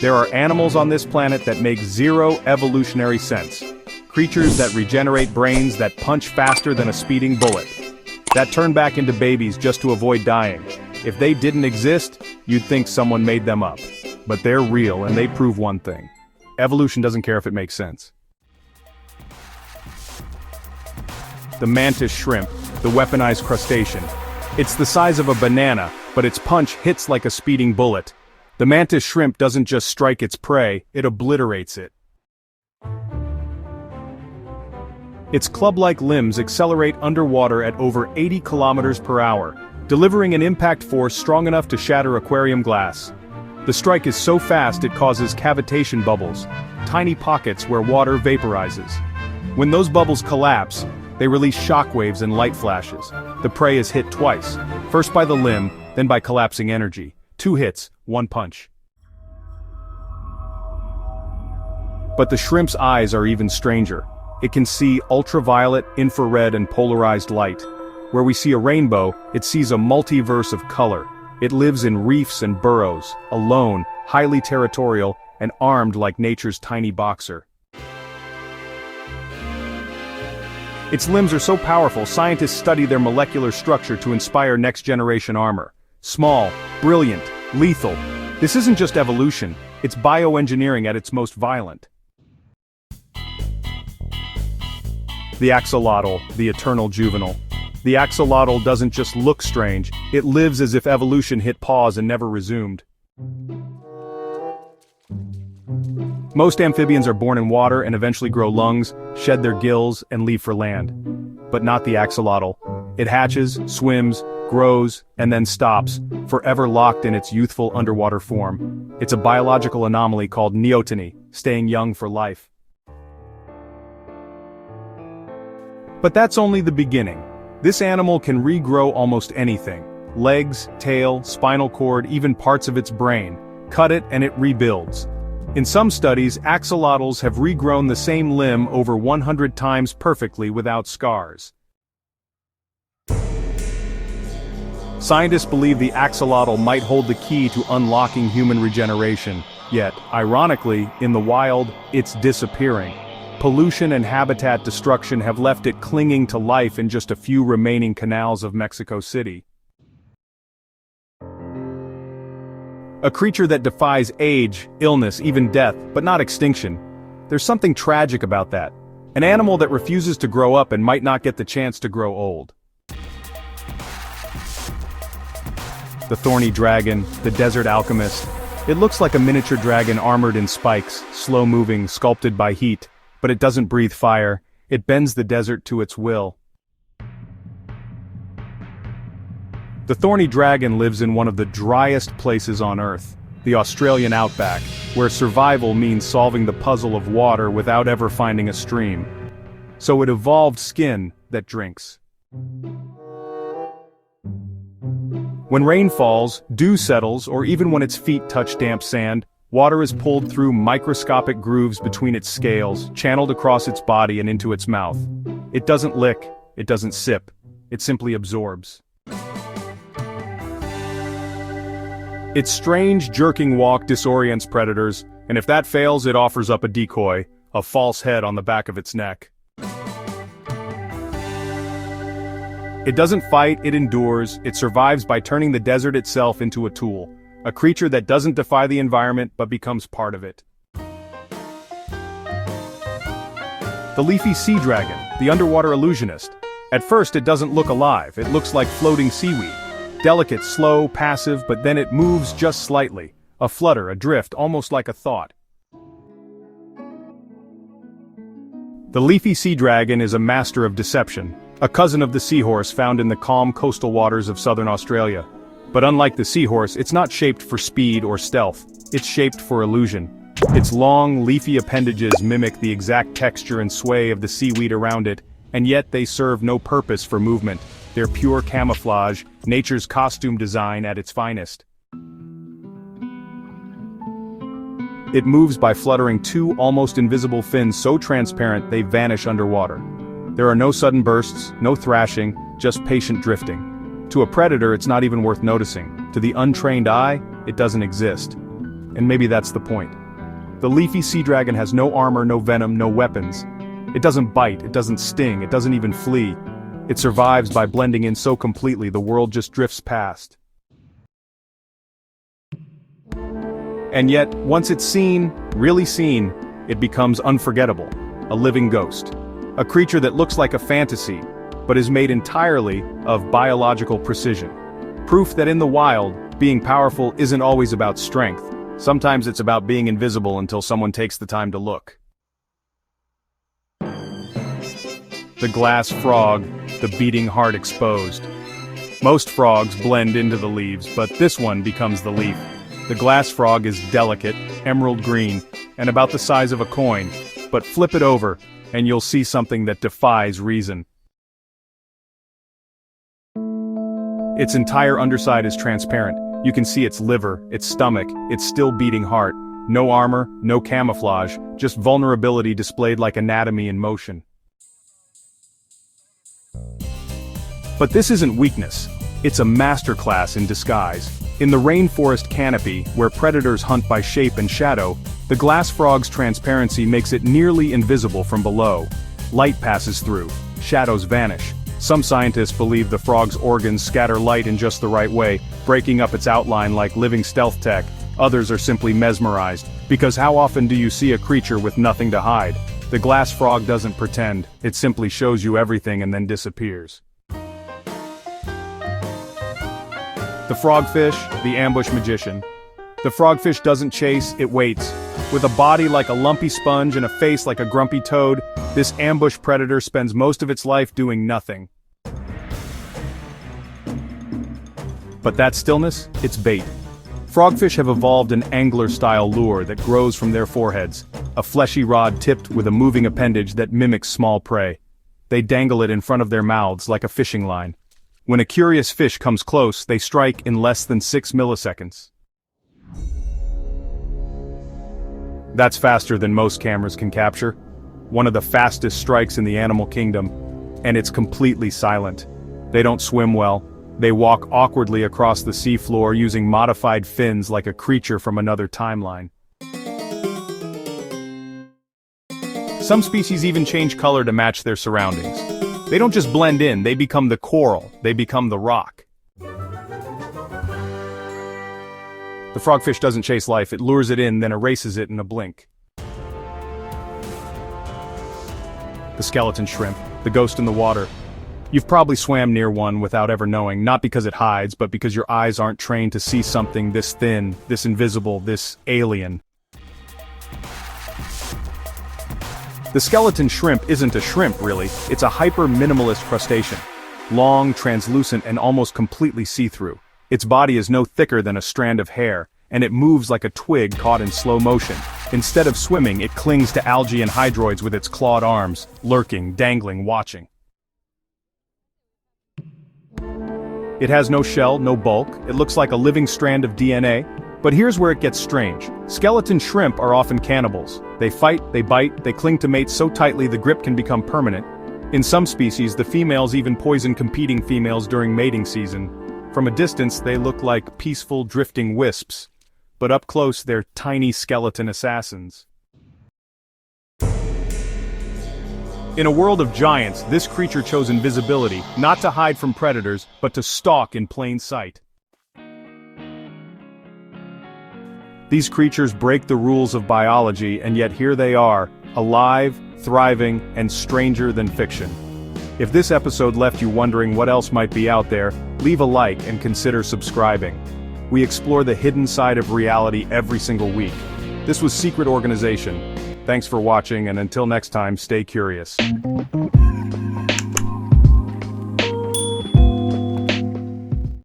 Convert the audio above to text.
There are animals on this planet that make zero evolutionary sense. Creatures that regenerate brains that punch faster than a speeding bullet. That turn back into babies just to avoid dying. If they didn't exist, you'd think someone made them up. But they're real and they prove one thing. Evolution doesn't care if it makes sense. The Mantis Shrimp, the weaponized crustacean. It's the size of a banana, but its punch hits like a speeding bullet. The Mantis Shrimp doesn't just strike its prey, it obliterates it. Its club-like limbs accelerate underwater at over 80 kilometers per hour, delivering an impact force strong enough to shatter aquarium glass. The strike is so fast it causes cavitation bubbles, tiny pockets where water vaporizes. When those bubbles collapse, they release shockwaves and light flashes. The prey is hit twice, first by the limb, then by collapsing energy. 2 hits, 1 punch. But the shrimp's eyes are even stranger. It can see ultraviolet, infrared, and polarized light. Where we see a rainbow, it sees a multiverse of color. It lives in reefs and burrows, alone, highly territorial, and armed like nature's tiny boxer. Its limbs are so powerful, scientists study their molecular structure to inspire next-generation armor. Small, brilliant, lethal. This isn't just evolution, it's bioengineering at its most violent. The Axolotl, the eternal juvenile. The axolotl doesn't just look strange, it lives as if evolution hit pause and never resumed. Most amphibians are born in water and eventually grow lungs, shed their gills, and leave for land. But not the axolotl. It hatches, swims, grows, and then stops, forever locked in its youthful underwater form. It's a biological anomaly called neoteny, staying young for life. But that's only the beginning. This animal can regrow almost anything. Legs, tail, spinal cord, even parts of its brain. Cut it and it rebuilds. In some studies, axolotls have regrown the same limb over 100 times perfectly without scars. Scientists believe the axolotl might hold the key to unlocking human regeneration, yet, ironically, in the wild, it's disappearing. Pollution and habitat destruction have left it clinging to life in just a few remaining canals of Mexico City. A creature that defies age, illness, even death, but not extinction. There's something tragic about that. An animal that refuses to grow up and might not get the chance to grow old. The Thorny dragon, the desert alchemist. It looks like a miniature dragon armored in spikes, slow-moving, sculpted by heat, but it doesn't breathe fire. It bends the desert to its will. The Thorny dragon lives in one of the driest places on Earth, the Australian outback, where survival means solving the puzzle of water without ever finding a stream. So it evolved skin that drinks. When rain falls, dew settles, or even when its feet touch damp sand, water is pulled through microscopic grooves between its scales, channeled across its body and into its mouth. It doesn't lick, it doesn't sip, it simply absorbs. Its strange, jerking walk disorients predators, and if that fails, it offers up a decoy, a false head on the back of its neck. It doesn't fight, it endures, it survives by turning the desert itself into a tool, a creature that doesn't defy the environment but becomes part of it. The Leafy sea dragon, the underwater illusionist. At first it doesn't look alive, it looks like floating seaweed. Delicate, slow, passive, but then it moves just slightly. A flutter, a drift, almost like a thought. The Leafy sea dragon is a master of deception, a cousin of the seahorse found in the calm coastal waters of southern Australia. But unlike the seahorse, it's not shaped for speed or stealth, it's shaped for illusion. Its long, leafy appendages mimic the exact texture and sway of the seaweed around it, and yet they serve no purpose for movement. They're pure camouflage, nature's costume design at its finest. It moves by fluttering 2 almost invisible fins so transparent they vanish underwater. There are no sudden bursts, no thrashing, just patient drifting. To a predator, it's not even worth noticing. To the untrained eye, it doesn't exist. and maybe that's the point. The leafy sea dragon has no armor, no venom, no weapons. It doesn't bite, it doesn't sting, it doesn't even flee. It survives by blending in so completely the world just drifts past. And yet, once it's seen, really seen, it becomes unforgettable, a living ghost. A creature that looks like a fantasy, but is made entirely of biological precision. Proof that in the wild, being powerful isn't always about strength. Sometimes it's about being invisible until someone takes the time to look. The glass frog, the beating heart exposed. Most frogs blend into the leaves, but this one becomes the leaf. The glass frog is delicate, emerald green, and about the size of a coin, but flip it over, and you'll see something that defies reason. Its entire underside is transparent. You can see its liver, its stomach, its still beating heart. No armor, no camouflage, just vulnerability displayed like anatomy in motion. But this isn't weakness. It's a masterclass in disguise. In the rainforest canopy, where predators hunt by shape and shadow, the glass frog's transparency makes it nearly invisible from below. Light passes through, shadows vanish. Some scientists believe the frog's organs scatter light in just the right way, breaking up its outline like living stealth tech. Others are simply mesmerized, because how often do you see a creature with nothing to hide? The glass frog doesn't pretend, it simply shows you everything and then disappears. The frogfish, the ambush magician. The frogfish doesn't chase, it waits. With a body like a lumpy sponge and a face like a grumpy toad, this ambush predator spends most of its life doing nothing. But that stillness, it's bait. Frogfish have evolved an angler-style lure that grows from their foreheads, a fleshy rod tipped with a moving appendage that mimics small prey. They dangle it in front of their mouths like a fishing line. When a curious fish comes close, they strike in less than 6 milliseconds. That's faster than most cameras can capture. One of the fastest strikes in the animal kingdom, and it's completely silent. They don't swim well. They walk awkwardly across the seafloor using modified fins like a creature from another timeline. Some species even change color to match their surroundings. They don't just blend in, they become the coral, they become the rock. The frogfish doesn't chase life, it lures it in, then erases it in a blink. The skeleton shrimp, the ghost in the water. You've probably swam near one without ever knowing, not because it hides, but because your eyes aren't trained to see something this thin, this invisible, this alien. The skeleton shrimp isn't a shrimp, really, it's a hyper-minimalist crustacean. Long, translucent, and almost completely see-through. Its body is no thicker than a strand of hair, and it moves like a twig caught in slow motion. Instead of swimming, it clings to algae and hydroids with its clawed arms, lurking, dangling, watching. It has no shell, no bulk, it looks like a living strand of DNA. But here's where it gets strange. Skeleton shrimp are often cannibals. They fight, they bite, they cling to mates so tightly the grip can become permanent. In some species, the females even poison competing females during mating season. From a distance, they look like peaceful, drifting wisps. But up close, they're tiny skeleton assassins. In a world of giants, this creature chose invisibility, not to hide from predators, but to stalk in plain sight. These creatures break the rules of biology, and yet here they are, alive, thriving, and stranger than fiction. If this episode left you wondering what else might be out there, leave a like and consider subscribing. We explore the hidden side of reality every single week. This was Secret Organization. Thanks for watching, and until next time, stay curious.